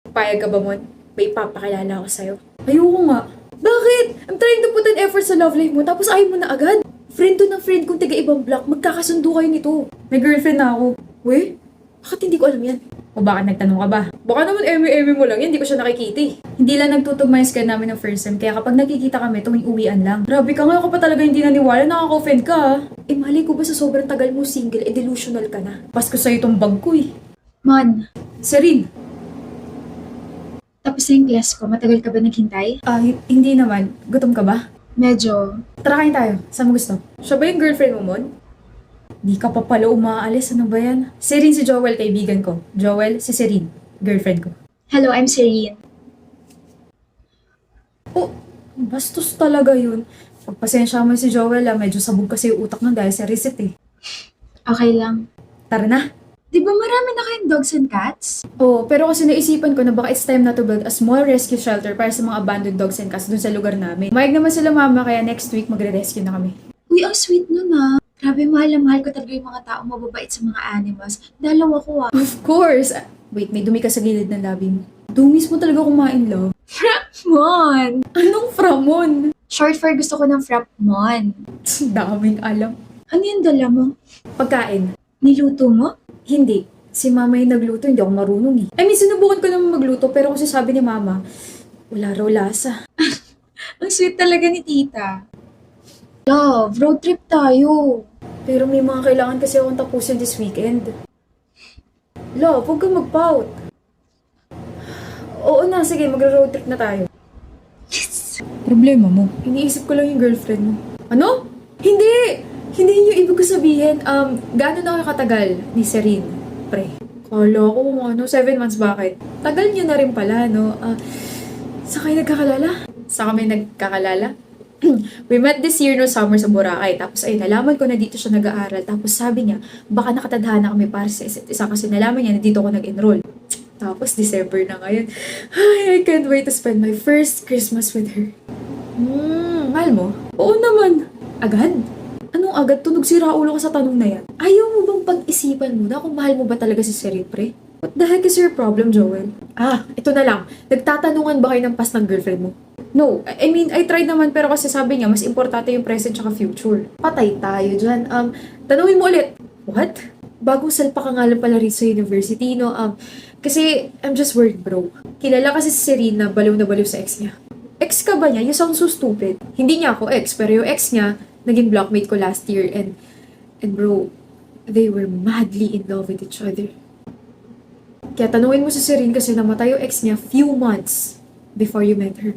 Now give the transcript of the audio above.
Payag ka ba, Mon? May ipapakilala ko sa'yo. Ayoko nga. Bakit? I'm trying to put an effort sa love life mo, tapos ayaw mo na agad. Friend to ng friend kong taga-ibang block, magkakasundo kayo nito. May girlfriend na ako. We? Bakit hindi ko alam yan? O baka nagtanong ka ba? Baka naman eme-eme mo lang yan, hindi ko siya nakikita eh. Hindi lang nagtutugma yung scan namin ng first time, kaya kapag nakikita kami, tuwing uwian lang. Grabe ka nga, ako pa talaga hindi naniwala, nakaka-offend ka ah. Eh mali ko ba sa sobrang tagal mo single, eh delusional ka na. Pasko sa'yo tong bag ko eh. Mon, Serene, tapos na yung class ko. Matagal ka ba naghintay? hindi naman. Gutom ka ba? Medyo. Tara kain tayo. Saan mo gusto? Siya ba yung girlfriend mo, Mon? Di ka pa pala umaalis. Ano ba yan? Serene si Joel, kaibigan ko. Joel, si Serene, girlfriend ko. Hello, I'm Serene. Oh, bastos talaga yun. Pagpasensya mo si Joel medyo sabog kasi yung utak nun dahil sa receipt eh. Okay lang. Tara na. Di ba marami na kayong dogs and cats? Oo, pero kasi naisipan ko na baka it's time na to build a small rescue shelter para sa mga abandoned dogs and cats dun sa lugar namin. Mayag naman sila mama kaya next week magre-rescue na kami. Uy, ang sweet nun ah. Grabe, mahal na mahal ko talaga yung mga taong mababait sa mga animals. Dalawa ko ah. Of course! Wait, may dumi ka sa gilid ng labi mo. Dumis mo talaga kumain, love. Mon! Anong framon? Short for gusto ko ng frap, Mon. Daming alam. Ano yung dala mo? Pagkain. Niluto mo? Hindi. Si mama yung nagluto, hindi ako marunong eh. I mean, sinubukan ko naman magluto, pero kasi sabi ni mama, wala raw lasa. Ang sweet talaga ni tita. Love, road trip tayo. Pero may mga kailangan kasi akong tapusin this weekend. Love, huwag kang mag-pout. Oo na, sige, magra-road trip na tayo. Problema mo? Iniisip ko lang yung girlfriend mo. Ano? Hindi! Hindi yun yung ibig ko sabihin. Gano'n na ako katagal ni Serene, pre? Kala ko kung 7 months, bakit? Tagal niyo na rin pala, no? Saan kayo nagkakalala? Saan kami nagkakalala? We met this year no summer sa Boracay. Tapos ayun, nalaman ko na dito siya nag-aaral. Tapos sabi niya, baka nakatadhana kami para sa isa't isa kasi nalaman niya na dito ako nag-enroll. Tapos December na ngayon. Ay, I can't wait to spend my first Christmas with her. Mahal mo? Oo naman. Agad? Anong agad? Tunog si Raulo ka sa tanong na yan. Ayaw mo bang pag-isipan muna kung mahal mo ba talaga si Serene, pre? What the heck is your problem, Joel? Ito na lang. Nagtatanungan ba kayo ng past ng girlfriend mo? No. I mean, I tried naman pero kasi sabi niya, mas importante yung present tsaka future. Patay tayo dyan. Tanungin mo ulit. What? Bagong salpa ka nga lang pala rin sa university, no? Kasi I'm just worried, bro. Kilala kasi si Serene na baliw sa ex niya. Ex ka ba niya? You sound so stupid. Hindi niya ako ex, pero yung ex niya, naging blockmate ko last year and bro, they were madly in love with each other. Kaya tanungin mo si Serene kasi namatay yung ex niya few months before you met her.